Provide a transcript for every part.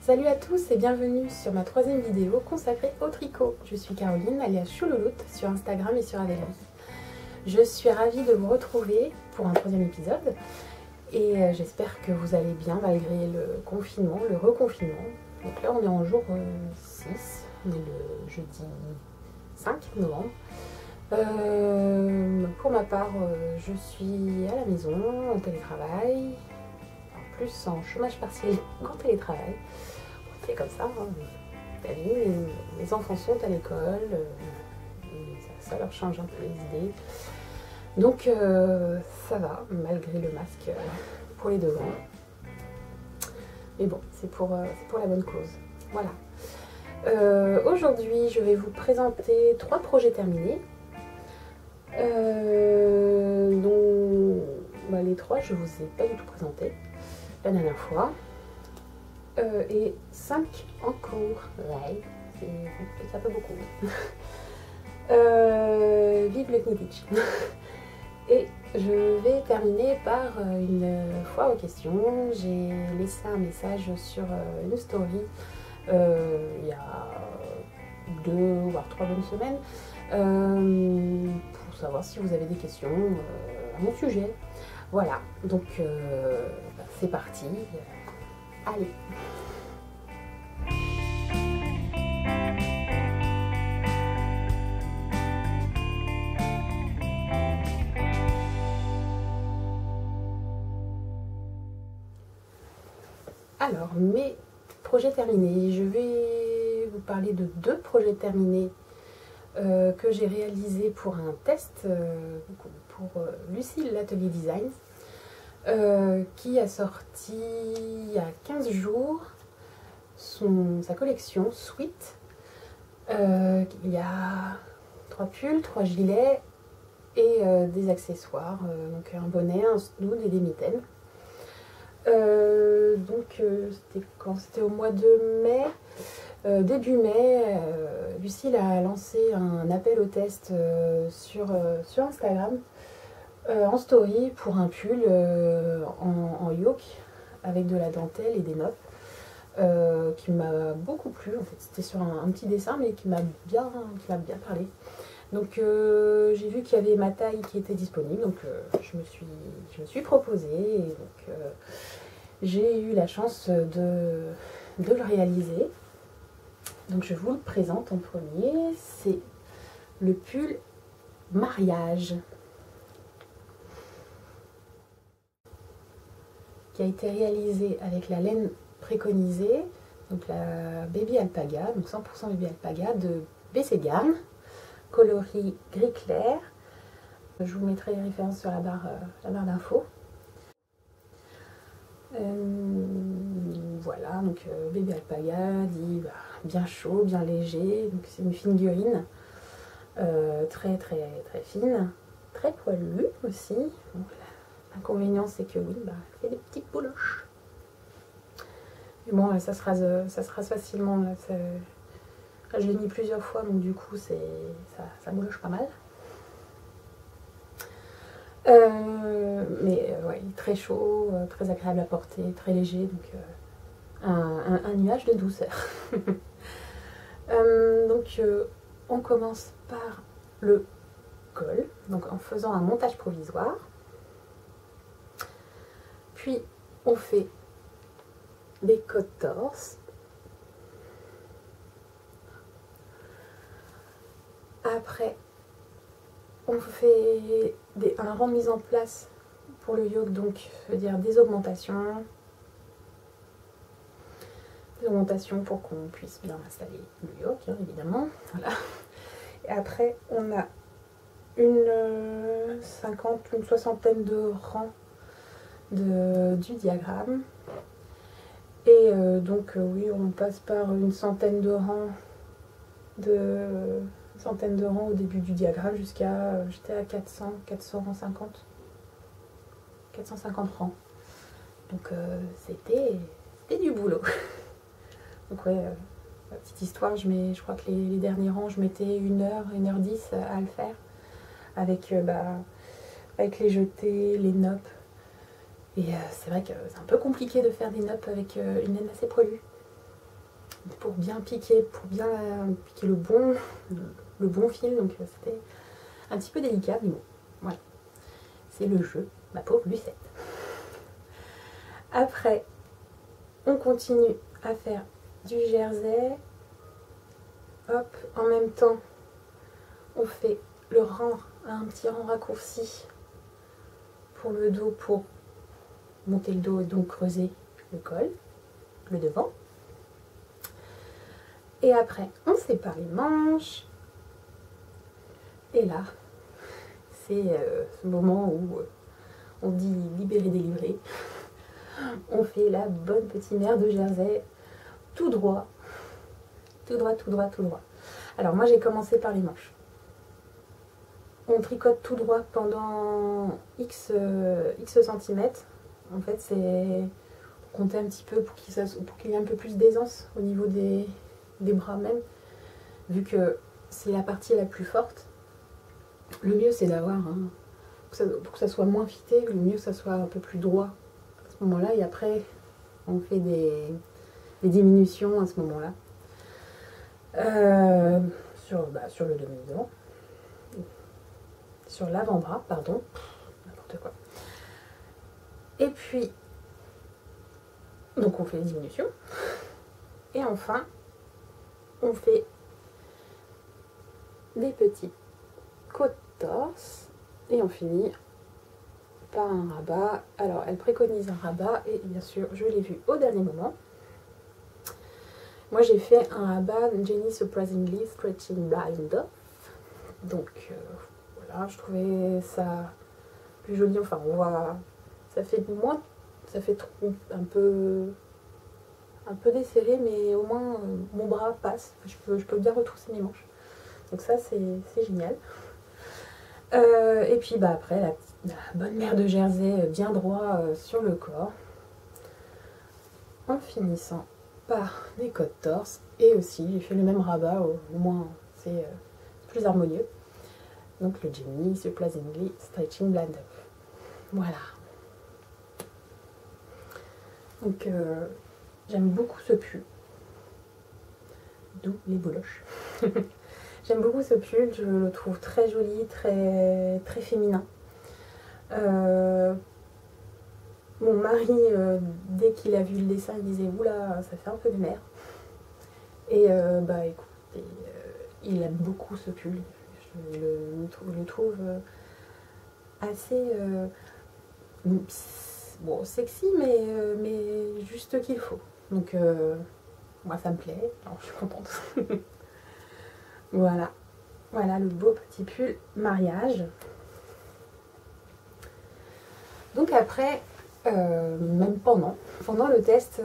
Salut à tous et bienvenue sur ma troisième vidéo consacrée au tricot. Je suis Caroline alias Choulouloute sur Instagram et sur Ravelry. Je suis ravie de vous retrouver pour un troisième épisode et j'espère que vous allez bien malgré le confinement, le reconfinement. Donc là on est en jour 6, on est le jeudi 5 novembre. Pour ma part, je suis à la maison, en télétravail, en plus en chômage partiel qu'en télétravail. On fait comme ça, hein. La vie, les enfants sont à l'école, et ça leur change un peu les idées. Donc ça va, malgré le masque pour les devants. Mais bon, c'est pour la bonne cause. Voilà. Aujourd'hui, je vais vous présenter 3 projets terminés. Donc, les 3, je ne vous ai pas du tout présenté la dernière fois. Et 5 en cours. Ouais, ça fait beaucoup. Vive le Quidditch. Et je vais terminer par une foire aux questions. J'ai laissé un message sur une story il y a 2 voire 3 bonnes semaines pour savoir si vous avez des questions à mon sujet. Voilà, donc c'est parti. Allez. Alors, mes projets terminés. Je vais vous parler de 2 projets terminés que j'ai réalisés pour un test pour Lucille l'Atelier Design qui a sorti il y a 15 jours sa collection Sweet. Il y a 3 pulls, 3 gilets et des accessoires, donc un bonnet, un snood et des mitaines. C'était quand? C'était au mois de mai, début mai, Lucille a lancé un appel au test sur Instagram en story pour un pull en yoke avec de la dentelle et des noppes qui m'a beaucoup plu. En fait, c'était sur un petit dessin mais qui m'a bien parlé. Donc j'ai vu qu'il y avait ma taille qui était disponible, donc je me suis proposée et donc j'ai eu la chance de le réaliser. Donc je vous le présente en premier, c'est le pull mariage qui a été réalisé avec la laine préconisée, donc la Baby Alpaga, donc 100% Baby Alpaga de BC Garn, coloris gris clair. Je vous mettrai les références sur la barre d'infos. Voilà, donc Baby Alpaga dit bien chaud, bien léger. Donc c'est une figurine très fine, très poilue aussi. L'inconvénient c'est que oui, elle fait des petites bouloches. Mais bon, ça se rase facilement. Là, je l'ai mis plusieurs fois, donc du coup ça bouloche pas mal. Mais ouais, très chaud, très agréable à porter, très léger, donc un nuage de douceur. Donc on commence par le col, donc en faisant un montage provisoire. Puis on fait des côtes torse. Après on fait un rang mis en place pour le yoke, donc veut dire des augmentations pour qu'on puisse bien installer le yoke, hein, évidemment. Voilà. Et après on a une soixantaine de rangs du diagramme et donc oui, on passe par une centaine de rangs au début du diagramme jusqu'à j'étais à 450 rangs, donc c'était du boulot. Donc ouais, petite histoire, je crois que les derniers rangs je mettais 1h10 à le faire avec les jetés, les noppes, et c'est vrai que c'est un peu compliqué de faire des noppes avec une laine assez poilue. pour bien piquer, le bon fil. Donc c'était un petit peu délicat, mais bon, voilà. C'est le jeu, ma pauvre Lucette. Après, on continue à faire du jersey. Hop, en même temps, on fait le rang, un petit rang raccourci pour le dos, pour monter le dos et donc creuser le col, le devant. Et après, on sépare les manches. Et là, c'est ce moment où on dit libérer, délivrer. On fait la bonne petite mère de jersey, tout droit. Tout droit, tout droit, tout droit. Alors moi, j'ai commencé par les manches. On tricote tout droit pendant X centimètres. En fait, c'est compter un petit peu pour qu'il y ait un peu plus d'aisance au niveau des bras même, vu que c'est la partie la plus forte. Le mieux, c'est d'avoir, pour que ça soit moins fité, le mieux que ça soit un peu plus droit à ce moment-là. Et après, on fait des diminutions à ce moment-là. Sur le demi-devant. Sur l'avant-bras, pardon. N'importe quoi. Et puis, donc on fait les diminutions. Et enfin, on fait des petits côtes-torse. Et on finit par un rabat. Alors, elle préconise un rabat. Et bien sûr, je l'ai vu au dernier moment. Moi, j'ai fait un rabat Jenny Surprisingly Stretching Blind Off. Donc, voilà, je trouvais ça plus joli. Enfin, on voit, ça fait un peu desserré, mais au moins mon bras passe. Je peux bien retrousser mes manches. Donc ça, c'est génial. Et puis après, la bonne mère de jersey bien droit sur le corps, en finissant par des côtes torse. Et aussi, j'ai fait le même rabat, au moins c'est plus harmonieux. Donc le Jenny Surprisingly Stretching Blind Off. Voilà. Donc j'aime beaucoup ce pull. D'où les boloches. J'aime beaucoup ce pull, je le trouve très joli, très, très féminin. Mon mari, dès qu'il a vu le dessin, il disait oula, ça fait un peu de merde. Et écoutez, il aime beaucoup ce pull. Je le trouve assez sexy, mais juste qu'il faut. Donc moi ça me plaît, alors je suis contente. Voilà, le beau petit pull mariage. Donc après, même pendant le test,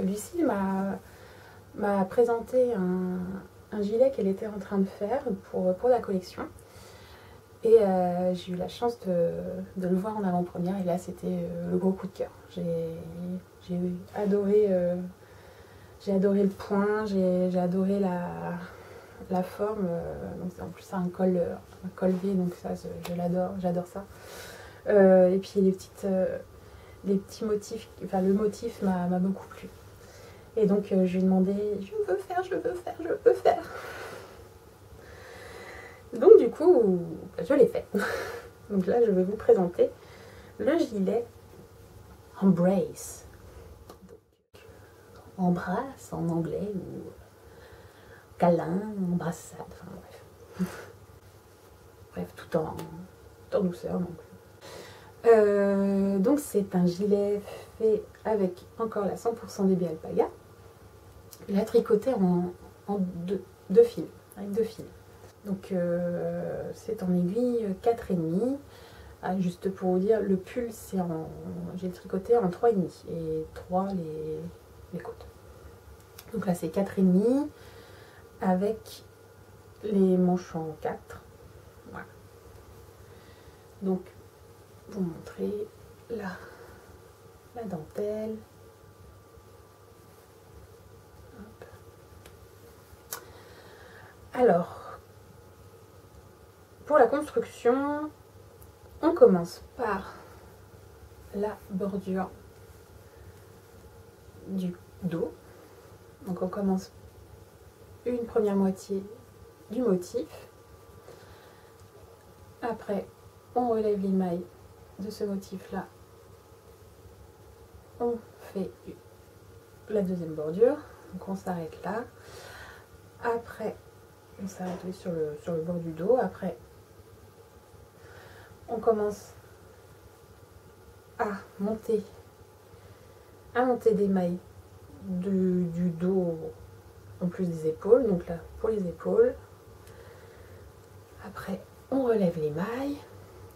Lucie m'a présenté un gilet qu'elle était en train de faire pour la collection. Et j'ai eu la chance de le voir en avant-première. Et là, c'était le gros coup de cœur. J'ai adoré le point, j'ai adoré la forme. Donc en plus, c'est un col V, donc ça, je l'adore, j'adore ça. Et puis les petits motifs, enfin le motif m'a beaucoup plu. Et donc je lui ai demandé, je veux faire. Donc du coup, je l'ai fait. Donc là, je vais vous présenter le gilet Embrace. Donc, embrasse en anglais, ou câlin, embrassade, enfin bref. Bref, tout en douceur. Donc c'est un gilet fait avec encore la 100% DB Alpaga. Il a tricoté en deux fils, avec deux fils. Donc c'est en aiguille 4,5. Ah, juste pour vous dire, le pull j'ai tricoté en 3,5 et 3 les côtes. Donc là c'est 4,5 avec les manches en 4. Voilà. Donc vous montrer la dentelle. Hop. Alors, pour la construction, on commence par la bordure du dos. Donc on commence une première moitié du motif. Après, on relève l'émail de ce motif-là. On fait la deuxième bordure. Donc on s'arrête là. Après, on s'arrête sur le bord du dos. Après, on commence à monter des mailles du dos en plus des épaules. Donc là, pour les épaules. Après, on relève les mailles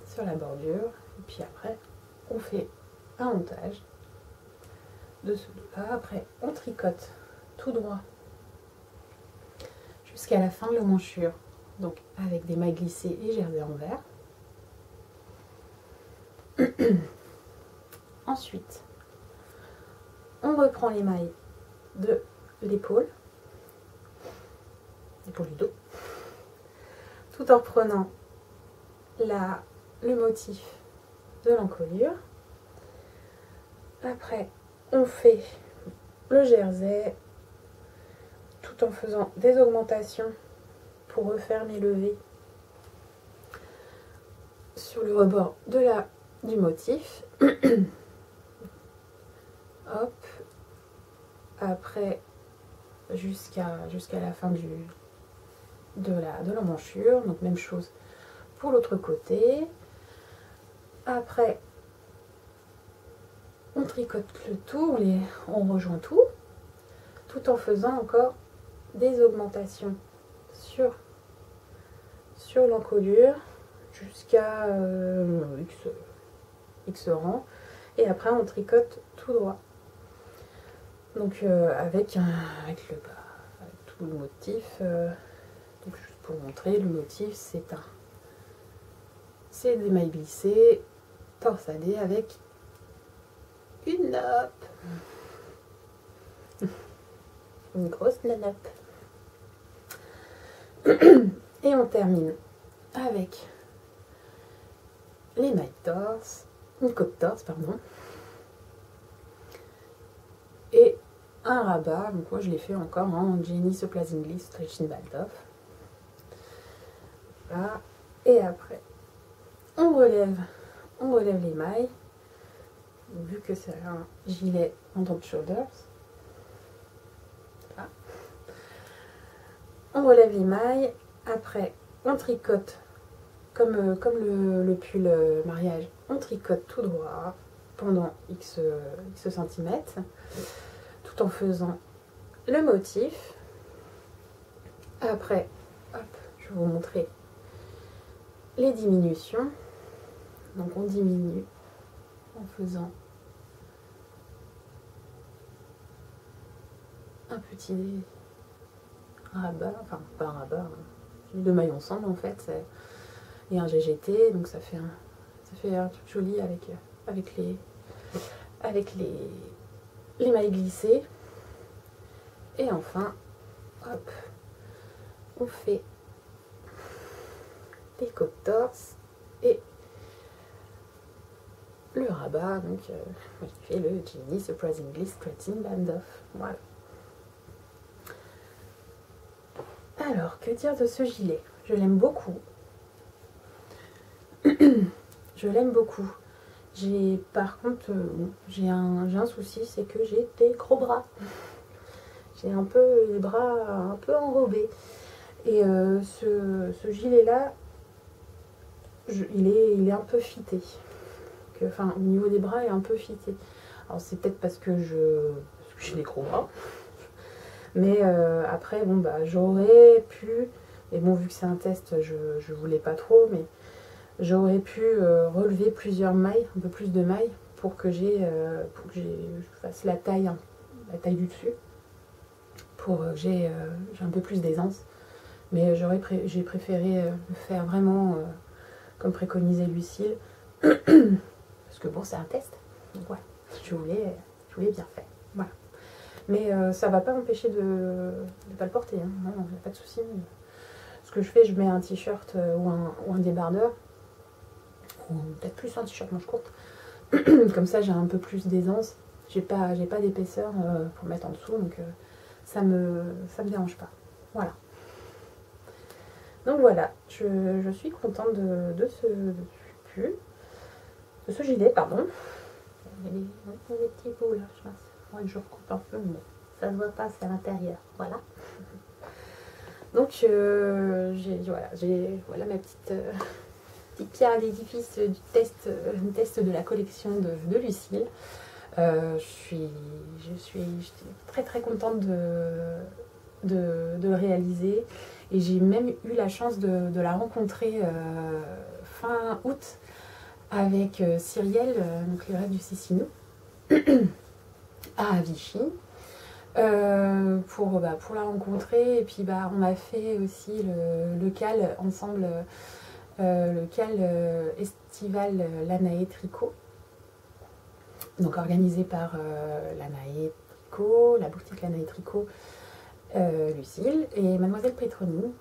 sur la bordure. Et puis après, on fait un montage de ce dos-là. Après, on tricote tout droit jusqu'à la fin de l'emmanchure. Donc avec des mailles glissées et jersey envers. Ensuite, on reprend les mailles de l'épaule du dos, tout en reprenant le motif de l'encolure. Après, on fait le jersey tout en faisant des augmentations pour refaire mes levées sur le rebord du motif. Hop. Après, jusqu'à la fin de l'emmanchure. Donc même chose pour l'autre côté. Après, on tricote le tout, on rejoint tout en faisant encore des augmentations sur l'encolure jusqu'à X rang. Et après, on tricote tout droit. Donc avec tout le motif. Donc juste pour montrer, le motif, c'est des mailles glissées, torsadées avec une nappe. Une grosse nappe. Et on termine avec les mailles torse, une côte torse, pardon. Et un rabat, donc moi je l'ai fait encore en Jenny Supplies English Stretching Band Off. Voilà. Et après, on relève les mailles, vu que c'est un gilet en top shoulders. Voilà. On relève les mailles, après on tricote comme le pull mariage, on tricote tout droit pendant X centimètres, tout en faisant le motif. Après, hop, je vais vous montrer les diminutions. Donc on diminue en faisant un petit rabat, enfin pas un rabat, deux mailles ensemble en fait, et un GGT, donc ça fait un truc joli avec les mailles glissées. Et enfin, hop, on fait des côtes torse et le rabat, donc je fais le Jenny Surprisingly Stretching Band Off. Voilà. Alors, que dire de ce gilet? Je l'aime beaucoup. Je l'aime beaucoup. Par contre, j'ai un souci, c'est que j'ai des gros bras. J'ai un peu les bras un peu enrobés. Et ce gilet-là, il est un peu fité. Enfin, au niveau des bras, il est un peu fité. Alors, c'est peut-être parce que j'ai des gros bras. Mais après, bon, bah, j'aurais pu, et bon, vu que c'est un test, je voulais pas trop, mais j'aurais pu relever plusieurs mailles, un peu plus de mailles, pour que je fasse la taille du dessus, pour que j'ai un peu plus d'aisance. Mais j'ai préféré le faire vraiment comme préconisait Lucille, parce que bon, c'est un test, donc ouais, je voulais bien faire, voilà. Mais ça va pas m'empêcher de ne pas le porter, hein. Non, il n'y a pas de souci. Ce que je fais, je mets un t-shirt ou un débardeur, ou peut-être plus un t-shirt manche courte. Comme ça, j'ai un peu plus d'aisance. J'ai pas d'épaisseur pour mettre en dessous, donc ça me dérange pas. Voilà. Donc voilà, je suis contente de ce gilet, pardon. Il y a des petits bouts là, je pense. Moi, je recoupe un peu, mais ça ne se voit pas, c'est à l'intérieur. Voilà. Donc, voilà ma petite pierre à l'édifice du test de la collection de Lucille. J'étais très très contente de le réaliser, et j'ai même eu la chance de la rencontrer fin août avec Cyrielle, donc les rêves du Cécinou, à Vichy, pour la rencontrer. Et puis on a fait aussi le CAL ensemble, le CAL estival Lanaé Tricot, donc organisé par Lanaé Tricot, la boutique Lanaé Tricot, Lucille et Mademoiselle Petroni.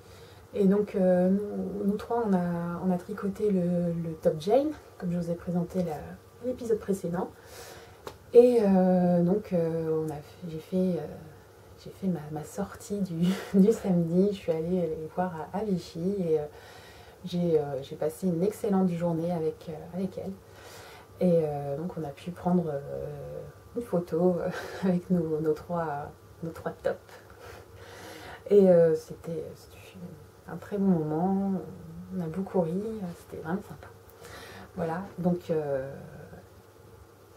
Et donc nous trois on a tricoté le top Jane, comme je vous ai présenté l'épisode précédent. Et j'ai fait ma sortie du samedi. Je suis allée les voir à Vichy, et j'ai passé une excellente journée avec elle. Et donc on a pu prendre une photo avec nos trois tops. Et c'était un très bon moment, on a beaucoup ri, c'était vraiment sympa. Voilà, donc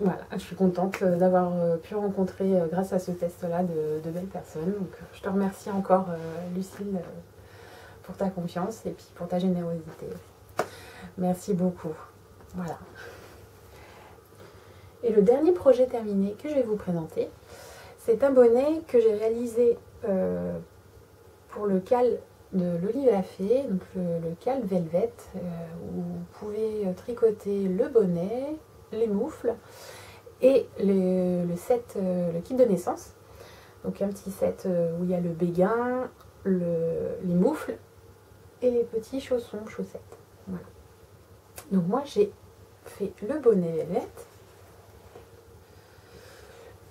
voilà, je suis contente d'avoir pu rencontrer, grâce à ce test-là, de belles personnes. Donc je te remercie encore, Lucille, pour ta confiance et puis pour ta générosité. Merci beaucoup. Voilà. Et le dernier projet terminé que je vais vous présenter, c'est un bonnet que j'ai réalisé pour le CAL de l'Olive à Fée, donc le CAL Velvet, où vous pouvez tricoter le bonnet, les moufles et le kit de naissance. Donc un petit set où il y a le béguin, les moufles et les petits chaussettes. Voilà. Donc moi j'ai fait le bonnet Velvet,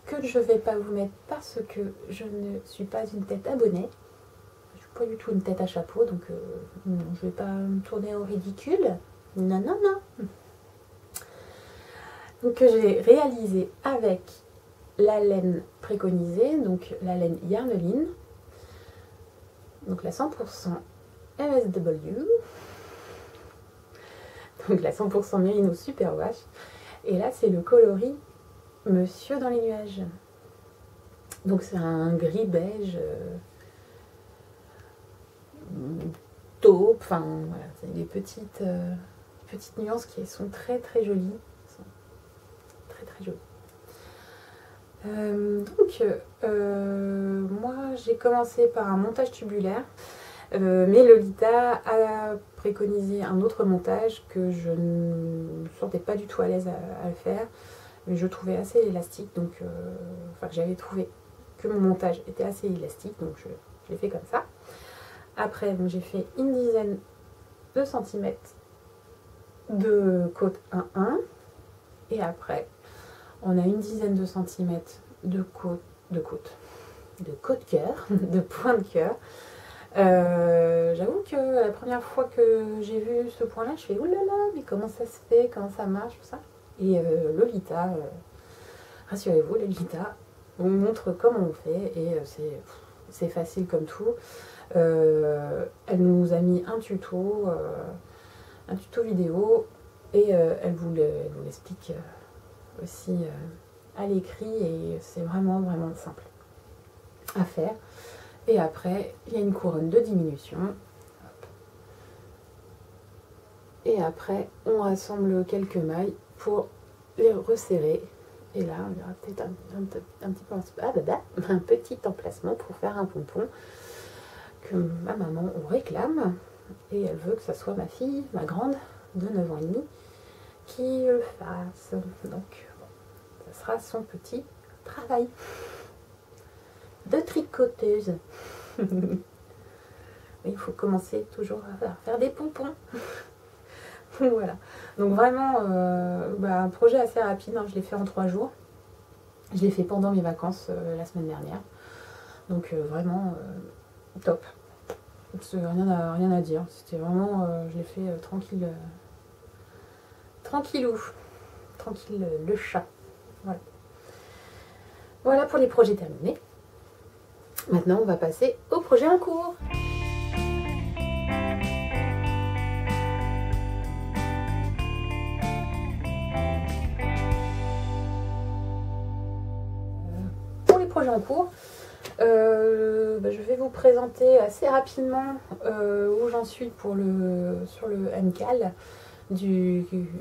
que je ne vais pas vous mettre parce que je ne suis pas une tête à bonnet. Je suis pas du tout une tête à chapeau, donc je ne vais pas me tourner au ridicule. Non, non, non. Donc que j'ai réalisé avec la laine préconisée, donc la laine Yarneline, donc la 100% MSW, donc la 100% Merino Superwash, et là c'est le coloris Monsieur dans les nuages. Donc c'est un gris beige taupe, enfin voilà, c'est des petites nuances qui sont très très jolies. Très très jolies. Moi j'ai commencé par un montage tubulaire, mais Lolita a préconisé un autre montage que je ne me sentais pas du tout à l'aise à le faire, mais je trouvais assez élastique, donc j'avais trouvé que mon montage était assez élastique, donc je l'ai fait comme ça. Après j'ai fait une dizaine de centimètres de côte 1-1, et après on a une dizaine de centimètres de côte cœur, de point de cœur. J'avoue que la première fois que j'ai vu ce point là, je fais oulala, mais comment ça se fait, comment ça marche, tout ça. Et Lolita, rassurez-vous, Lolita on montre comment on fait, et c'est facile comme tout. Elle nous a mis un tuto vidéo, et elle vous l'explique aussi à l'écrit, et c'est vraiment vraiment simple à faire. Et après il y a une couronne de diminution, et après on rassemble quelques mailles pour les resserrer, et là on aura peut-être un petit emplacement pour faire un pompon que ma maman réclame, et elle veut que ça soit ma fille, ma grande de 9 ans et demi, qui le fasse. Donc ça sera son petit travail de tricoteuse. Il faut commencer toujours à faire des pompons. Voilà. Donc vraiment un projet assez rapide, hein. Je l'ai fait en 3 jours. Je l'ai fait pendant mes vacances la semaine dernière. Donc vraiment top. Rien à dire. C'était vraiment, je l'ai fait tranquille, tranquillou, tranquille le chat. Voilà. Voilà pour les projets terminés. Maintenant, on va passer au projet en cours. Pour les projets en cours, je vais vous présenter assez rapidement où j'en suis sur le MCAL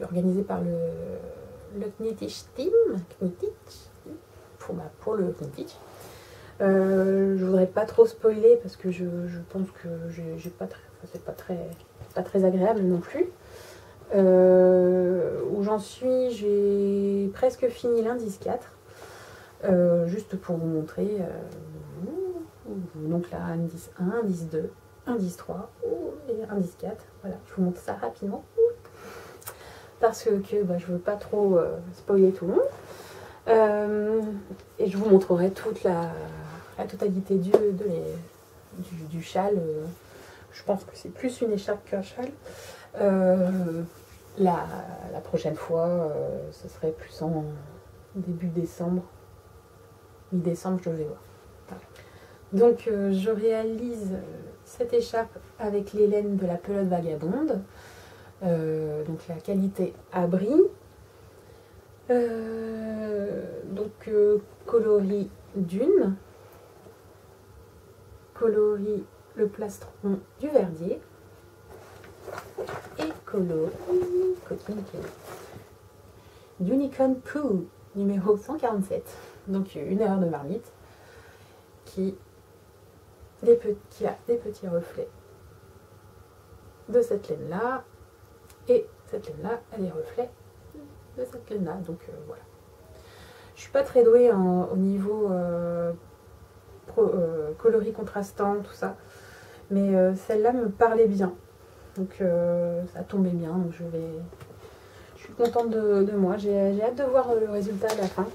organisé par le Knittich Team, pour le Knittich. Je voudrais pas trop spoiler parce que je pense que c'est pas très agréable non plus. Où j'en suis, j'ai presque fini l'indice 4. Juste pour vous montrer. Donc là, indice 1, indice 2, indice 3 et indice 4. Voilà, je vous montre ça rapidement. Parce que je veux pas trop spoiler tout le monde. Et je vous montrerai toute la totalité du châle. Je pense que c'est plus une écharpe qu'un châle. La prochaine fois, ce serait plus en début décembre. Mi-décembre, je vais voir. Voilà. Donc, je réalise cette écharpe avec les laines de la pelote vagabonde. Donc, la qualité abri. Coloris d'une. Coloris le plastron du verdier. Et coloris d'Unicorn Poo numéro 147. Donc une erreur de marmite qui a des petits reflets de cette laine là, et cette laine là a des reflets de cette laine là. Donc voilà, je suis pas très douée au niveau coloris contrastant, tout ça, mais celle-là me parlait bien, donc ça tombait bien. Donc je suis contente de moi. J'ai hâte de voir le résultat à la fin.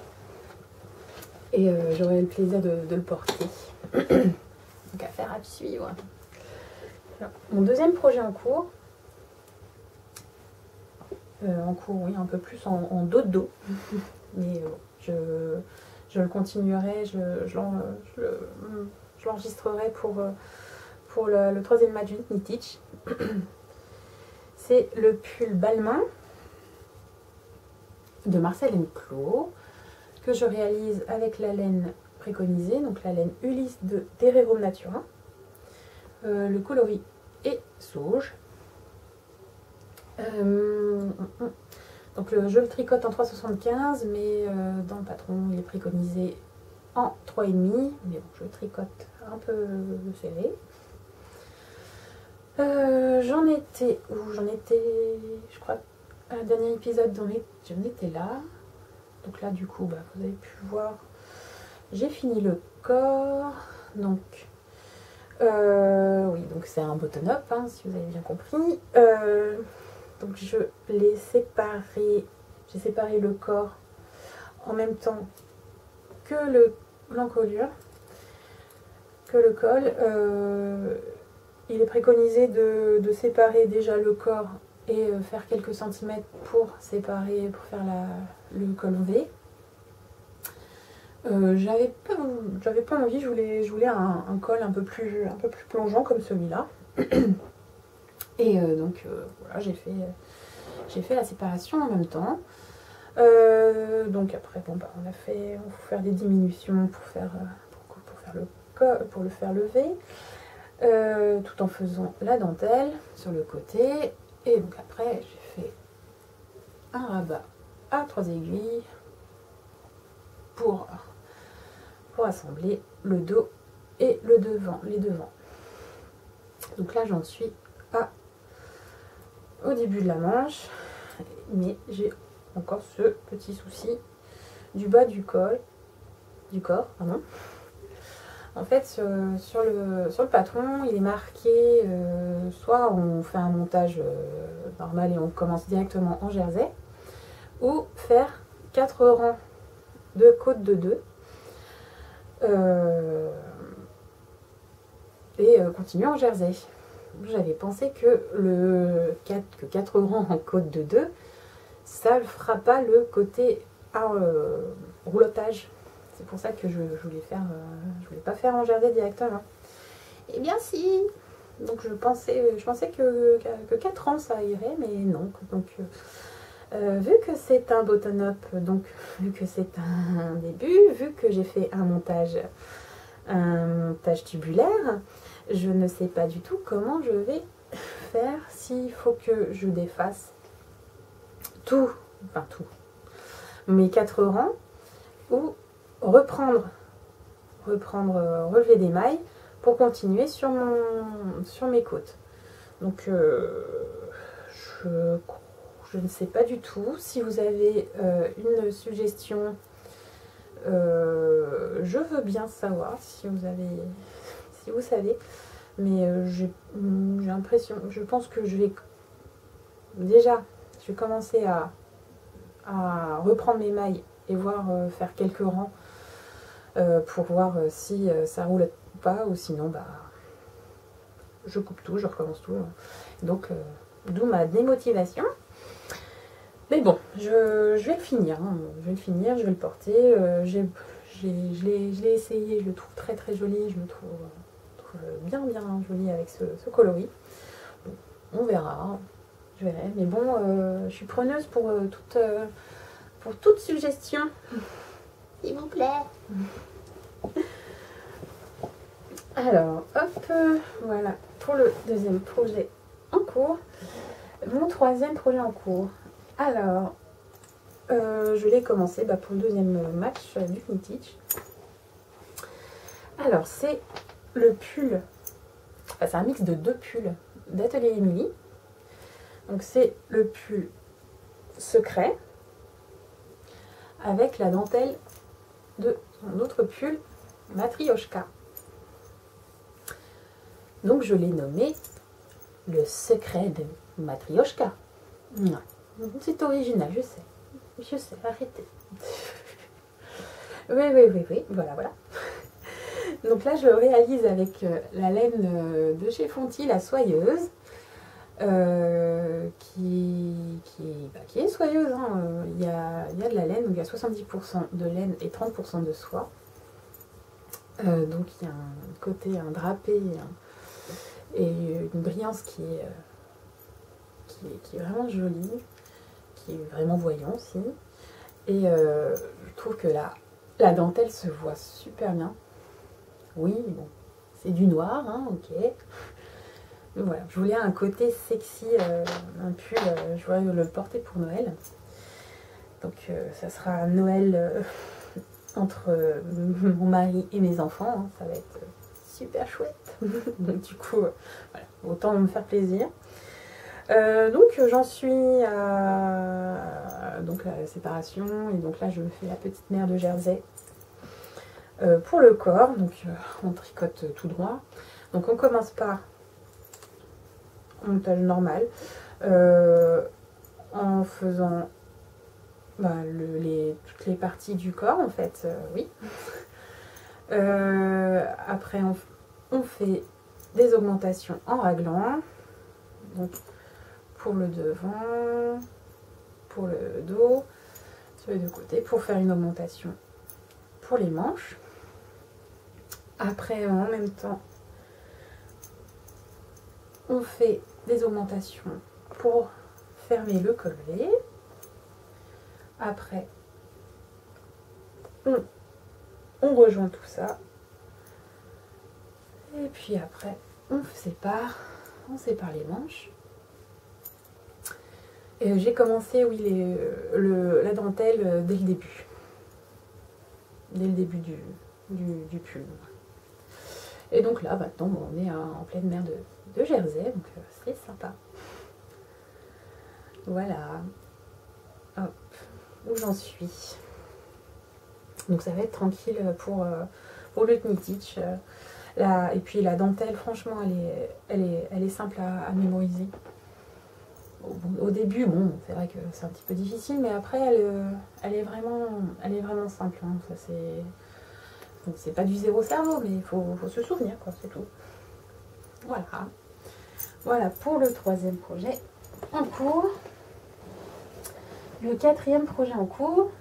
Et j'aurai le plaisir de le porter. Donc affaire à suivre. Alors, mon deuxième projet en cours. Oui, un peu plus en dodo. Mais je le continuerai, je l'enregistrerai pour le troisième match du Knittich. C'est le pull Balmain de Marcel & Clos, que je réalise avec la laine préconisée, donc la laine Ulysse de Terrerum Natura. Le coloris est sauge. Donc je le tricote en 3,75, mais dans le patron il est préconisé en 3,5, mais bon, je tricote un peu serré. J'en étais, je crois, à un dernier épisode, j'en étais là. Donc là, du coup, vous avez pu voir, j'ai fini le corps. Donc, oui, donc c'est un button-up, hein, si vous avez bien compris. Donc je l'ai séparé, j'ai séparé le corps en même temps que l'encolure, que le col. Il est préconisé de séparer déjà le corps et faire quelques centimètres pour faire le col V. J'avais pas envie, je voulais un col un peu plus plongeant comme celui-là. Et donc voilà, j'ai fait la séparation en même temps. Donc après, on va faire des diminutions pour faire le faire lever. Tout en faisant la dentelle sur le côté. Et donc après j'ai fait un rabat à 3 aiguilles pour assembler le dos et les devants. Donc là j'en suis au début de la manche, mais j'ai encore ce petit souci du bas du corps, pardon. En fait, sur le patron, il est marqué soit on fait un montage normal et on commence directement en jersey, ou faire 4 rangs de côtes de 2. et continuer en jersey. J'avais pensé que 4 rangs en côte de 2, ça ne fera pas le côté roulotage. C'est pour ça que je voulais pas faire en jersey directement. Eh bien si. Donc je pensais que 4 rangs ça irait, mais non. Donc vu que c'est un button-up, donc vu que c'est un début, vu que j'ai fait un montage tubulaire, je ne sais pas du tout comment je vais faire, s'il faut que je défasse tout, mes 4 rangs, ou relever des mailles pour continuer sur mes côtes. Donc je ne sais pas du tout. Si vous avez une suggestion, je veux bien savoir si vous savez. Mais j'ai l'impression, je pense que je vais commencer à reprendre mes mailles et voir faire quelques rangs pour voir si ça roule ou pas, ou sinon bah je coupe tout, je recommence tout. Donc d'où ma démotivation. Mais bon, je vais le finir, hein. Je vais le porter. Je l'ai essayé, je le trouve très très joli, je le trouve bien joli avec ce coloris. Bon, on verra, je verrai. Mais bon, je suis preneuse pour toute suggestion. S'il vous plaît. Alors, hop, voilà, pour le deuxième projet en cours. Mon troisième projet en cours. Alors, je l'ai commencé pour le deuxième match du Knitich. Alors, c'est le pull, c'est un mix de 2 pulls d'Atelier Émilie. Donc, c'est le pull secret avec la dentelle de son autre pull Matryoshka. Donc, je l'ai nommé le secret de Matryoshka. C'est original, je sais, arrêtez. Oui, voilà. Donc là, je le réalise avec la laine de chez Fonty, la soyeuse, qui est soyeuse. Hein. Il y a de la laine, donc il y a 70% de laine et 30% de soie. Donc il y a un côté, un drapé et une brillance qui est vraiment jolie, qui est vraiment voyant aussi. Et je trouve que la dentelle se voit super bien. Oui, bon, c'est du noir, hein, ok. Donc voilà, je voulais un côté sexy, un pull, je voulais le porter pour Noël. Donc ça sera Noël entre mon mari et mes enfants, hein, ça va être super chouette. Donc du coup, voilà, autant me faire plaisir. Donc j'en suis à la séparation, et donc là je me fais la petite mère de jersey pour le corps. Donc on tricote tout droit. Donc on commence par un montage normal en faisant toutes les parties du corps en fait, oui. Après on fait des augmentations en raglan, donc pour le devant, pour le dos, sur les deux côtés, pour faire une augmentation pour les manches. Après, en même temps, on fait des augmentations pour fermer le collet. Après, on rejoint tout ça. Et puis après, on sépare les manches. J'ai commencé, oui, la dentelle dès le début. Dès le début du pull. Et donc là, maintenant, on est en pleine mer de jersey, donc c'est sympa. Voilà. Hop, où j'en suis. Donc ça va être tranquille pour le Knitich. Et puis la dentelle, franchement, elle est simple à mémoriser. Au début, bon, c'est vrai que c'est un petit peu difficile, mais après, elle est vraiment simple. Hein. Ça, c'est pas du zéro cerveau, mais il faut se souvenir, quoi, c'est tout. Voilà. Voilà pour le troisième projet en cours. Le quatrième projet en cours,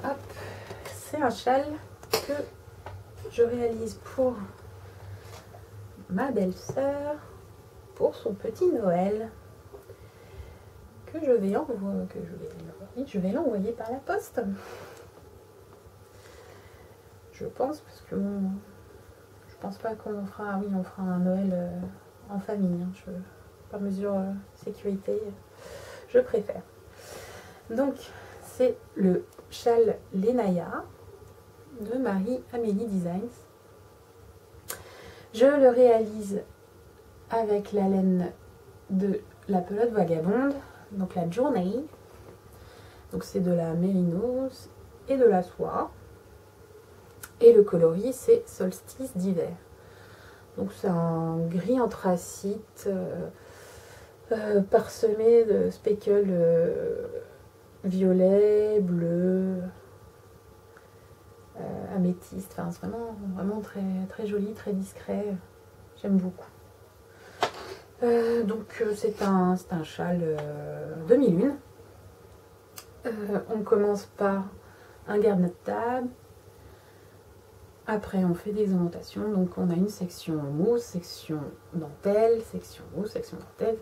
hop, c'est un châle que je réalise pour ma belle-sœur pour son petit Noël que je vais l'envoyer par la poste. Je pense, parce que bon, je pense pas qu'on fera, oui, on fera un Noël en famille, hein, par mesure sécurité, je préfère. Donc c'est le châle Lenaya de Marie-Amélie Designs. Je le réalise avec la laine de la pelote vagabonde, donc la Journey. Donc c'est de la mérinos et de la soie. Et le coloris c'est Solstice d'hiver. Donc c'est un gris anthracite parsemé de speckles violet, bleu, améthyste. Enfin c'est vraiment très, très joli, très discret. J'aime beaucoup. Donc c'est un châle demi-lune. On commence par un garde de table. Après on fait des augmentations. Donc on a une section mousse, section dentelle, section mousse, section dentelle,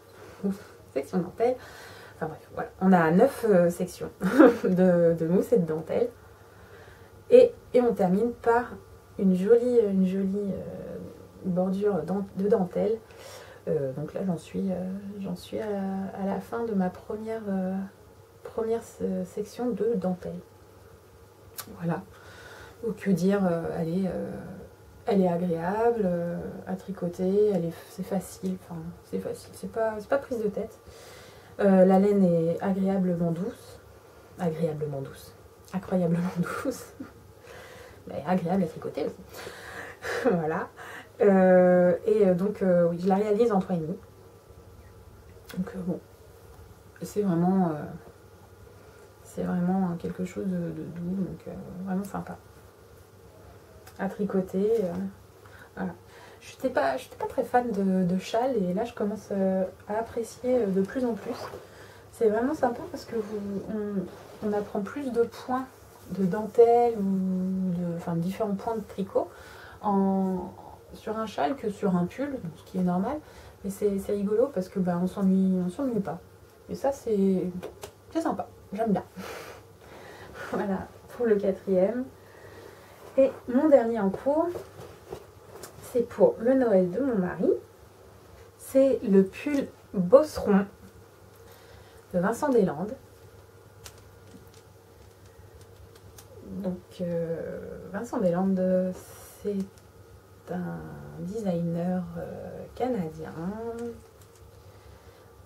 section dentelle. Enfin bref, voilà. On a 9 sections de mousse et de dentelle. Et on termine par une jolie bordure de dentelle. Donc là j'en suis à la fin de ma première section de dentelle. Voilà. Donc que dire, elle est agréable à tricoter, c'est facile, enfin c'est facile, c'est pas prise de tête. La laine est agréablement douce, incroyablement douce, mais agréable à tricoter aussi. Voilà. Donc oui, je la réalise en 3,5. Donc bon, c'est vraiment quelque chose de doux, donc vraiment sympa à tricoter. Voilà. Je n'étais pas très fan de châle et là je commence à apprécier de plus en plus. C'est vraiment sympa parce que on apprend plus de points de dentelle ou de différents points de tricot sur un châle que sur un pull, ce qui est normal. Mais c'est rigolo parce que on s'ennuie pas. Et ça c'est sympa, j'aime bien. Voilà pour le quatrième. Et mon dernier en cours, c'est pour le Noël de mon mari. C'est le pull Bosseron de Vincent Deslandes. Donc Vincent Deslandes, c'est un designer canadien,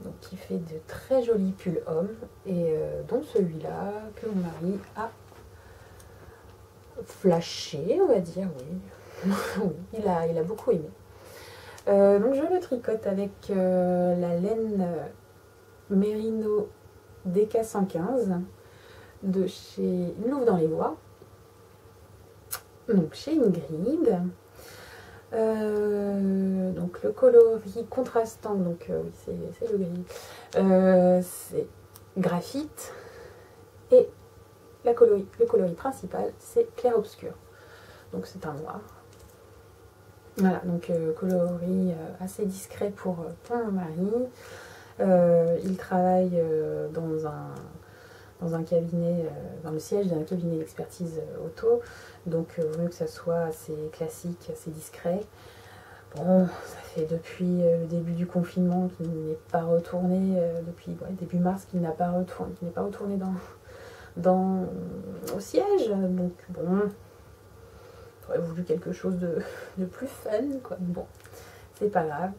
donc qui fait de très jolis pulls hommes, et dont celui-là que mon mari a flashé, on va dire, oui. Oui, il a beaucoup aimé. Donc je le tricote avec la laine Merino DK115 de chez Louvre dans les Bois, donc chez Ingrid. Donc le coloris contrastant, donc oui, c'est le gris, c'est graphite, et le coloris principal c'est clair obscur, donc c'est un noir. Voilà, donc coloris assez discret pour mon mari. Il travaille dans un cabinet, dans le siège d'un cabinet d'expertise auto, donc vaut mieux que ça soit assez classique, assez discret. Bon, ça fait depuis le début du confinement qu'il n'est pas retourné, depuis début mars qu'il n'est pas retourné au siège, donc bon, j'aurais voulu quelque chose de plus fun, quoi. Bon, c'est pas grave,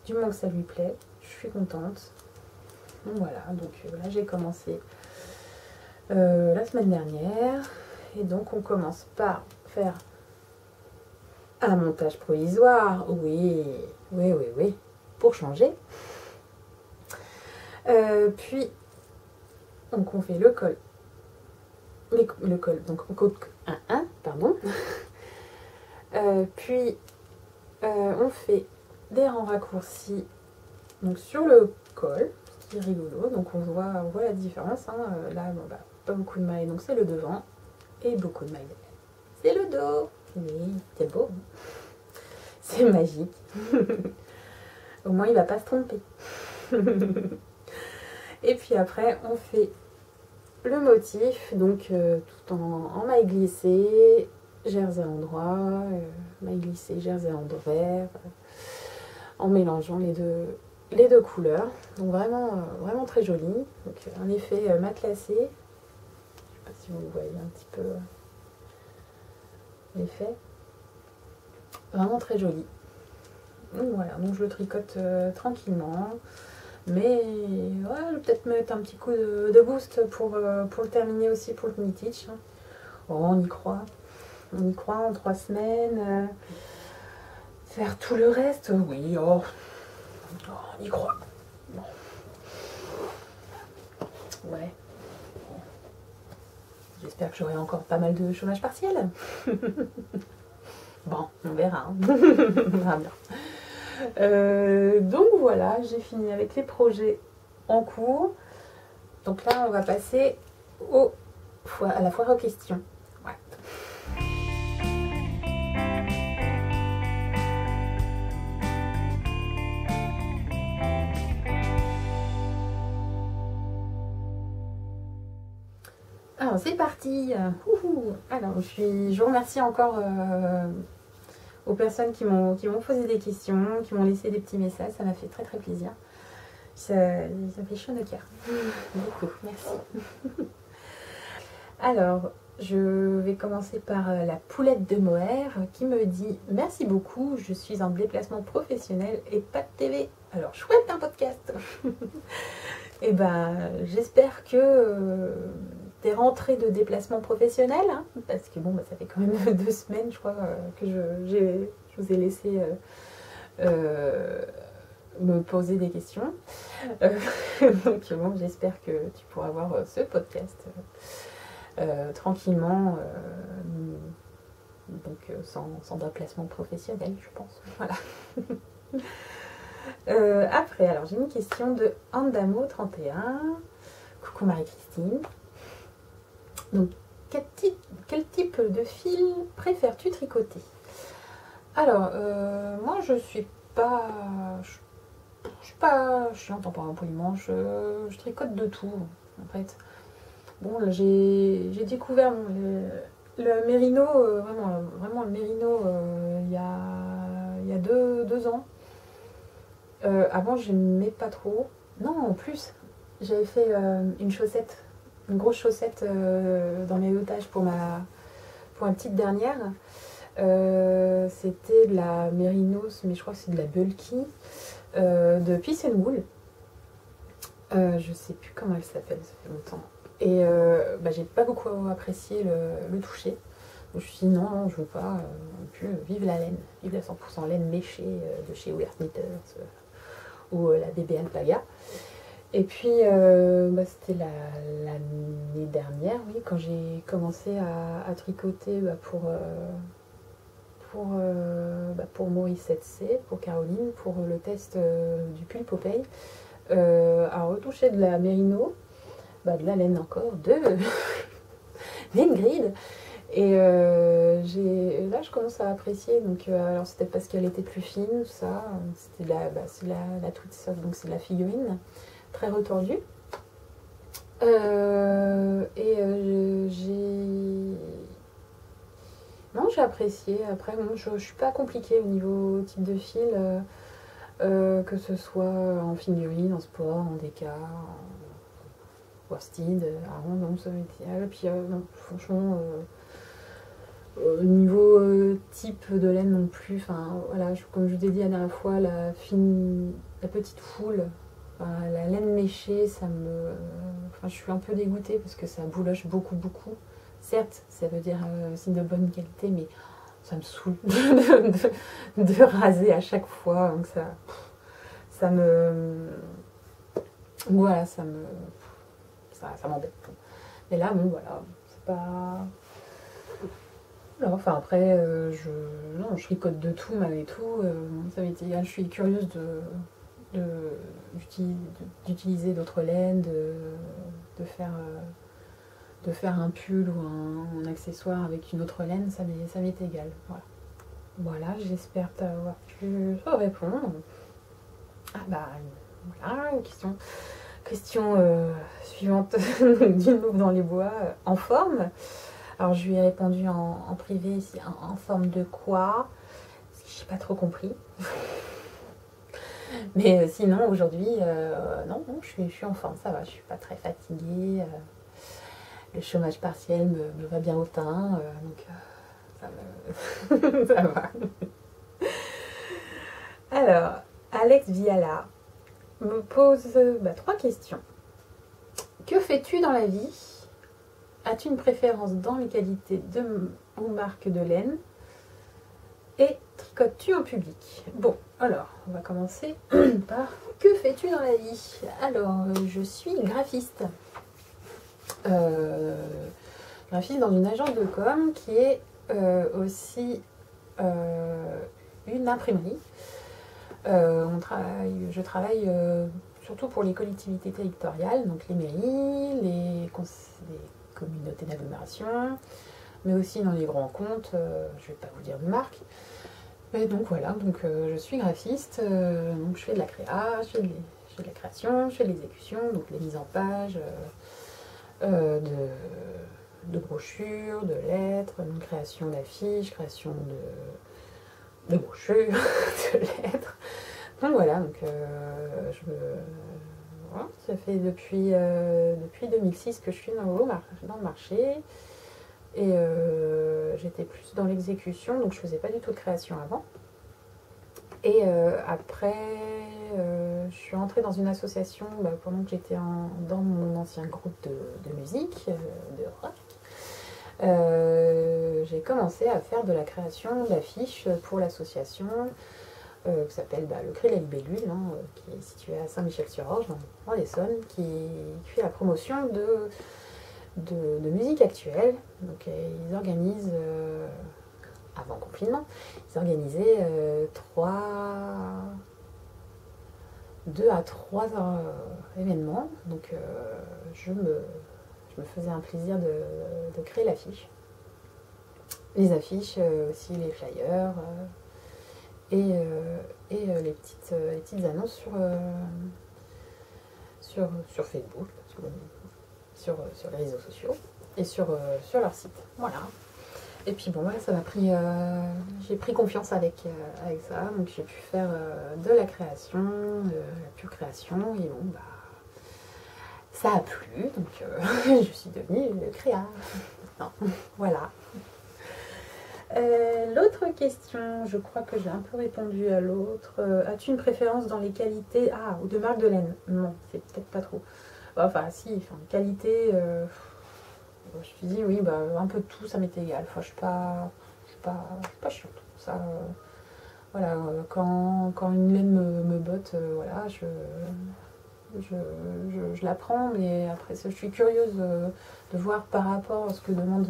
du moment que ça lui plaît, je suis contente. Donc voilà, donc là j'ai commencé la semaine dernière, et donc on commence par faire un montage provisoire, oui, pour changer. Puis donc on fait le col, donc on coque un 1, pardon. Puis on fait des rangs raccourcis donc sur le col, ce qui est rigolo. Donc on voit la différence. Hein. Là, bon, bah, pas beaucoup de mailles, donc c'est le devant. Et beaucoup de mailles, c'est le dos. Oui, c'est beau. C'est magique. Au moins, il va pas se tromper. Et puis après, on fait le motif, donc tout en maille glissée, jersey à l'endroit, maille glissée, jersey à l'envers, en mélangeant les deux couleurs. Donc vraiment très joli. Donc un effet matelassé. Je ne sais pas si vous voyez un petit peu l'effet. Vraiment très joli. Donc voilà, donc je le tricote tranquillement. Mais ouais, je vais peut-être mettre un petit coup de boost pour le terminer aussi pour le mini-teach. Oh, on y croit. On y croit en 3 semaines. Faire tout le reste, oui, oh, on y croit. Bon. Ouais. J'espère que j'aurai encore pas mal de chômage partiel. Bon, on verra. Hein. On verra bien. Donc voilà, j'ai fini avec les projets en cours. Donc là, on va passer à la foire aux questions. Ouais. Alors c'est parti. Alors je vous remercie encore aux personnes qui m'ont posé des questions, qui m'ont laissé des petits messages. Ça m'a fait très très plaisir. Ça fait chaud au cœur. Beaucoup, merci. Alors, je vais commencer par la poulette de Moher qui me dit « Merci beaucoup, je suis en déplacement professionnel et pas de TV. Alors, chouette un podcast !» Et ben, j'espère que t'es rentrée de déplacement professionnel, hein, parce que bon, bah, ça fait quand même 2 semaines, je crois, que je vous ai laissé me poser des questions. Donc bon, j'espère que tu pourras voir ce podcast tranquillement, donc sans déplacement professionnel, je pense. Voilà. Après, alors j'ai une question de Andamo31. Coucou Marie-Christine. Donc, quel type de fil préfères-tu tricoter? Alors, moi je suis pas chiante en parlant poliment, je tricote de tout en fait. Bon, j'ai découvert le mérino, vraiment le mérino il y a 2 ans. Avant, je n'aimais pas trop. Non, en plus, j'avais fait une grosse chaussette dans mes otages pour ma petite dernière. C'était de la Mérinos, mais je crois que c'est de la Bulky, de Peace and Wool. Je sais plus comment elle s'appelle, ça fait longtemps. Et j'ai pas beaucoup apprécié le toucher. Donc je me suis dit non, je veux pas. Plus, vive la laine, vive la 100% laine léchée de chez Wear Knitters ou la bébé Alpaga. Et puis c'était l'année dernière, oui, quand j'ai commencé à tricoter pour Maurice 7C, pour Caroline, pour le test du pull Popeye, à retoucher de la mérino, de la laine encore, de l'Ingrid. Et là, je commence à apprécier. Donc, alors, c'était parce qu'elle était plus fine, tout ça. C'était la Tweed Soft, donc c'est de la figurine, très retordue. J'ai apprécié. Après, bon, je suis pas compliquée au niveau type de fil, que ce soit en figurine, en sport, en déca, en worsted. Non, ça m'était. Et puis, non, franchement. Niveau type de laine non plus, enfin voilà, comme je vous ai dit la dernière fois, la petite foule, la laine méchée, je suis un peu dégoûtée parce que ça bouloche beaucoup. Certes, ça veut dire c'est de bonne qualité, mais ça me saoule de raser à chaque fois, donc ça me voilà, ça m'embête. Mais là, bon voilà, c'est pas. Alors, enfin, après, non, je tricote de tout, malgré tout. Ça m'est égal. Je suis curieuse d'utiliser d'autres laines, de faire un pull ou un accessoire avec une autre laine, ça m'est égal. Voilà. Voilà, j'espère t'avoir pu répondre. Ah bah, voilà, une question suivante d'une louve dans les bois, en forme. Alors je lui ai répondu en privé ici, en forme de quoi? Parce que j'ai pas trop compris. Mais sinon aujourd'hui, non, je suis en forme, ça va, je suis pas très fatiguée. Le chômage partiel me va bien au teint, donc ça va. Alors, Alex Viala me pose 3 questions. Que fais-tu dans la vie? As-tu une préférence dans les qualités ou marques de laine? Et tricotes-tu en public? Bon, alors, on va commencer par que fais-tu dans la vie? Alors, je suis graphiste. Graphiste dans une agence de com qui est aussi une imprimerie. Je travaille surtout pour les collectivités territoriales, donc les mairies, les communautés d'agglomération, mais aussi dans les grands comptes, je ne vais pas vous dire de marque. Et donc voilà, donc, je suis graphiste, donc je fais de la créa, je fais de la création, je fais de l'exécution, donc les mises en page de brochures, de lettres, une création d'affiches, création de brochures, de lettres. Donc voilà, donc voilà, ça fait depuis 2006 que je suis dans le marché. Et j'étais plus dans l'exécution, donc je faisais pas du tout de création avant. Et après, je suis entrée dans une association pendant que j'étais dans mon ancien groupe de musique, de rock. J'ai commencé à faire de la création d'affiches pour l'association qui s'appelle le Cri de la Libellule, qui est située à Saint-Michel-sur-Orge, dans l'Essonne, qui fait la promotion de musique actuelle. Donc ils organisent, avant confinement, ils organisaient 2 à 3 événements. Donc je me faisais un plaisir de créer l'affiche. Les affiches, aussi les flyers et les petites annonces sur Facebook, sur les réseaux sociaux et sur leur site. Voilà. Et puis bon, ça m'a pris, j'ai pris confiance avec ça, donc j'ai pu faire de la création, de la pure création, et bon, ça a plu, donc je suis devenue une créa. Non, voilà. L'autre question, je crois que j'ai un peu répondu à l'autre. As-tu une préférence dans les qualités ou de marque de laine? Non, c'est peut-être pas trop. Enfin, si, qualité, je me suis dit, oui, un peu de tout, ça m'était égal. Enfin, je suis pas chiante. Ça, voilà, quand une laine me botte, voilà, je la prends, mais après, je suis curieuse de voir par rapport à ce que demande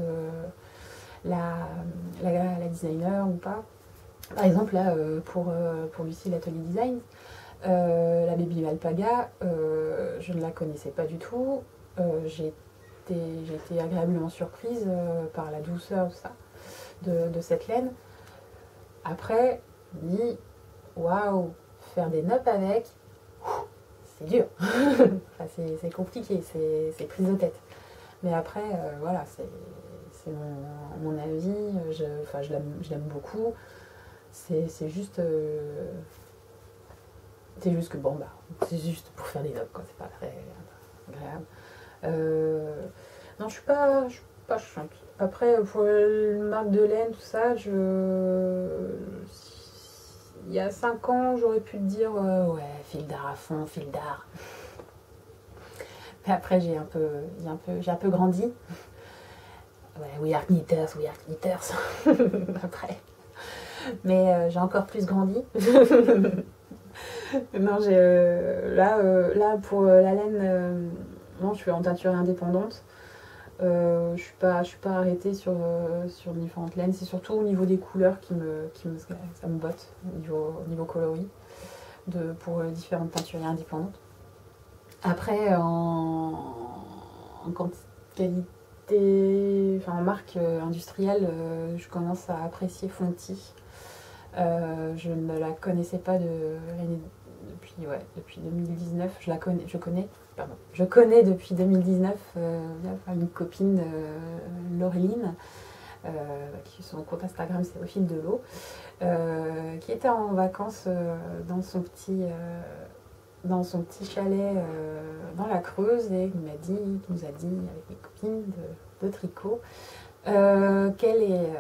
la designer ou pas. Par exemple, là, pour Lucie, l'atelier design, la Baby Alpaga, je ne la connaissais pas du tout. J'ai été agréablement surprise par la douceur de cette laine. Après, je me dis, waouh, faire des nappes avec, c'est dur. Enfin, c'est compliqué, c'est prise de tête. Mais après, voilà, c'est mon avis, je l'aime beaucoup. C'est juste que bon, c'est juste pour faire des notes, quoi. C'est pas très agréable. Non, je suis pas chiante. Après, pour une marque de laine, tout ça, il y a 5 ans, j'aurais pu te dire ouais, fil d'art à fond, fil d'art. Mais après, j'ai un peu grandi. Ouais, we are knitters. Après. Mais j'ai encore plus grandi. Non, là pour la laine, non, je suis en teinture indépendante. Je suis pas arrêtée sur différentes laines. C'est surtout au niveau des couleurs ça me botte, au niveau coloris, pour différentes teinturières indépendantes. Après, en qualité, enfin en marque industrielle, je commence à apprécier Fonty. Je ne la connaissais pas depuis 2019. Je connais depuis 2019 une copine, Laureline, qui son compte Instagram c'est Au fil de l'eau, qui était en vacances dans son petit chalet dans la Creuse et qui nous a dit avec mes copines de tricot qu'elle est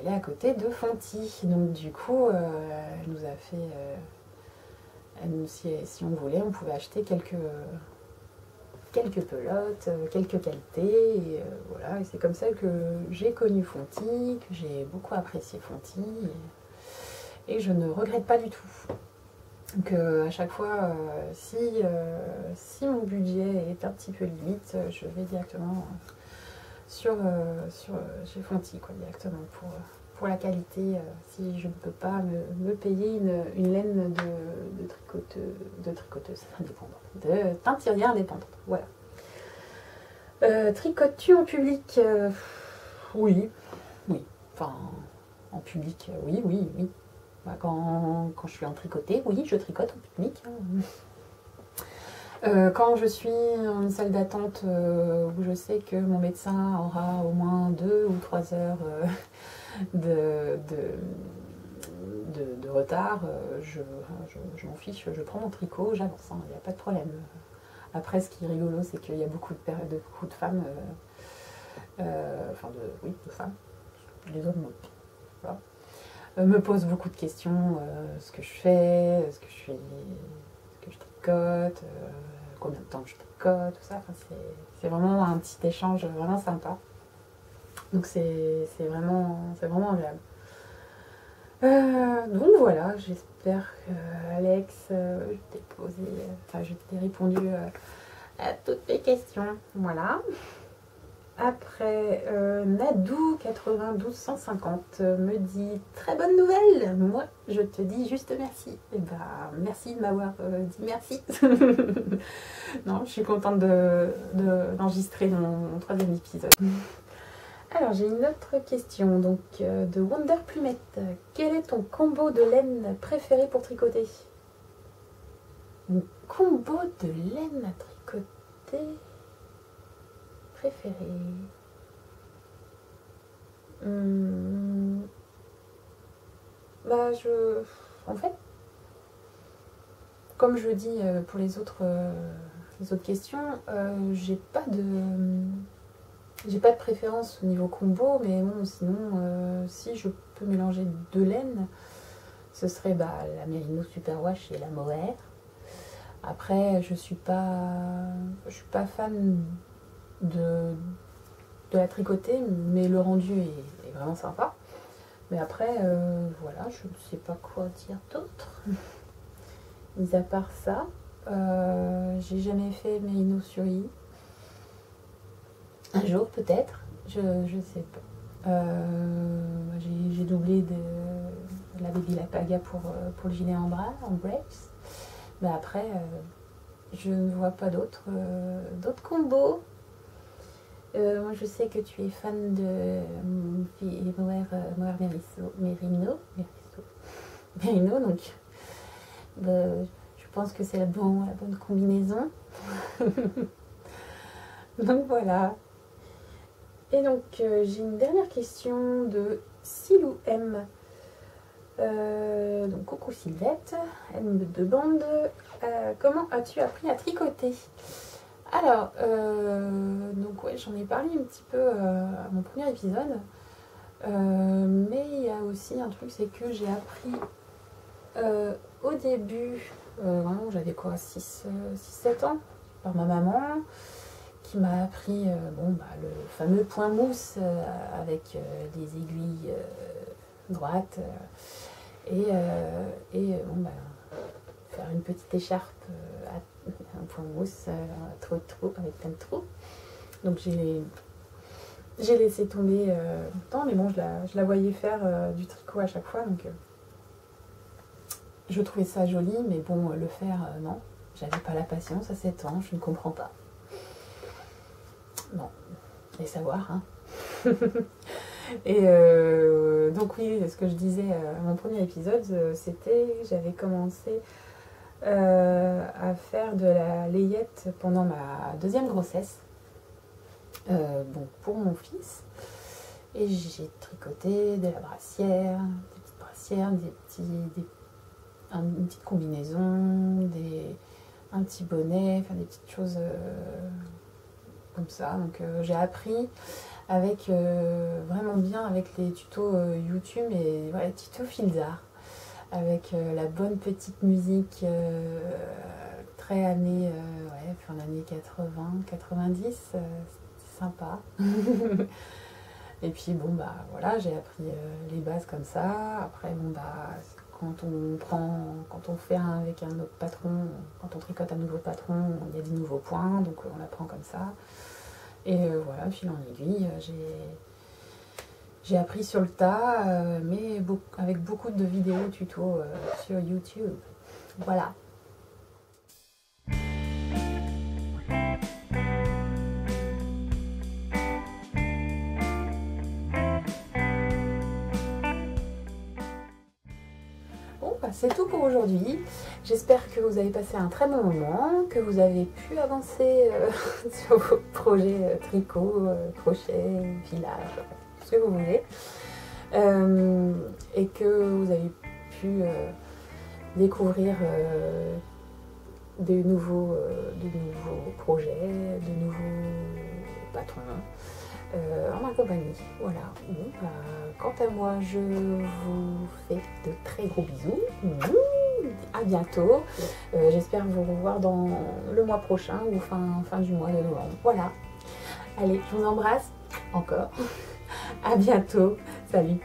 à côté de Fonty. Donc du coup, elle nous a fait, si on voulait, on pouvait acheter quelques pelotes, quelques qualités, et voilà. Et c'est comme ça que j'ai connu Fonty, que j'ai beaucoup apprécié Fonty, et je ne regrette pas du tout. Donc à chaque fois, si mon budget est un petit peu limite, je vais directement chez Fonty, quoi, directement pour la qualité, si je ne peux pas me payer une laine de tricoteuse indépendante, de teinturière indépendante. Voilà. Tricotes-tu en public? Oui. Enfin, en public, oui. Bah, quand je suis en tricoté, oui, je tricote en public. Quand je suis en salle d'attente où je sais que mon médecin aura au moins 2 ou 3 heures de retard, je m'en fiche, je prends mon tricot, j'avance, il n'y a pas de problème. Après, ce qui est rigolo, c'est qu'il y a beaucoup de femmes, de femmes, les hommes, voilà, me posent beaucoup de questions, ce que je fais, ce que je tricote, combien de temps je tricote, tout ça. Enfin, c'est vraiment un petit échange vraiment sympa. Donc c'est vraiment agréable. Donc voilà, j'espère que Alex, je t'ai répondu à toutes tes questions. Voilà. Après, Nadou 92 150 me dit très bonne nouvelle. Moi, je te dis juste merci. Et bah, merci de m'avoir dit merci. Non, je suis contente d'enregistrer mon 3e épisode. Alors, j'ai une autre question donc de Wonder Plumette. Quel est ton combo de laine préféré pour tricoter? Mon combo de laine à tricoter préféré. En fait, comme je dis pour les autres questions, j'ai pas de préférence au niveau combo, mais bon, sinon, si je peux mélanger 2 laines, ce serait la Merino Superwash et la Mohair. Après, je suis pas fan de la tricoter, mais le rendu est vraiment sympa. Mais après, voilà, je ne sais pas quoi dire d'autre. Mis à part ça, j'ai jamais fait Merino sur I. Un jour peut-être, je sais pas. J'ai doublé de la Baby Lapaga pour le gilet en breaks. Mais après, je ne vois pas d'autres combos. Moi je sais que tu es fan de Mohair Merino, donc je pense que c'est la bonne combinaison. Donc voilà. Et donc j'ai une dernière question de Silou M. Donc coucou Sylvette, elle me demande comment as-tu appris à tricoter? Alors, donc ouais, j'en ai parlé un petit peu à mon premier épisode, mais il y a aussi un truc, c'est que j'ai appris au début, vraiment j'avais quoi, 6-7 ans, par ma maman, qui m'a appris le fameux point mousse avec des aiguilles droites faire une petite écharpe un point mousse avec plein de trous. Donc j'ai laissé tomber longtemps, mais bon, je la voyais faire du tricot à chaque fois, donc je trouvais ça joli, mais bon, le faire, non. J'avais pas la patience à 7 ans, je ne comprends pas. Bon, allez savoir, hein. Et donc oui, ce que je disais à mon premier épisode, c'était que j'avais commencé à faire de la layette pendant ma deuxième grossesse, bon, pour mon fils. Et j'ai tricoté de la brassière, des petites brassières, une petite combinaison, un petit bonnet, enfin des petites choses comme ça. Donc j'ai appris avec vraiment bien avec les tutos YouTube et voilà, tutos Filzar, avec la bonne petite musique très années, ouais, fin d'années 80, 90, c'était sympa. Et puis bon bah voilà, j'ai appris les bases comme ça. Après bon bah quand on fait avec un autre patron, quand on tricote un nouveau patron, il y a des nouveaux points, donc on apprend comme ça. Et voilà, fil en aiguille, j'ai appris sur le tas, mais avec beaucoup de vidéos tutos sur YouTube. Voilà. Bon, bah, c'est tout pour aujourd'hui. J'espère que vous avez passé un très bon moment, que vous avez pu avancer sur vos projets tricot, crochet, filage, tout ce que vous voulez. Et que vous avez pu découvrir de nouveaux projets, de nouveaux patrons en ma compagnie. Voilà. Bon, bah, quant à moi, je vous fais de très gros bisous. À bientôt. J'espère vous revoir dans le mois prochain ou fin du mois de novembre. Voilà. Allez, je vous embrasse encore. À bientôt. Salut.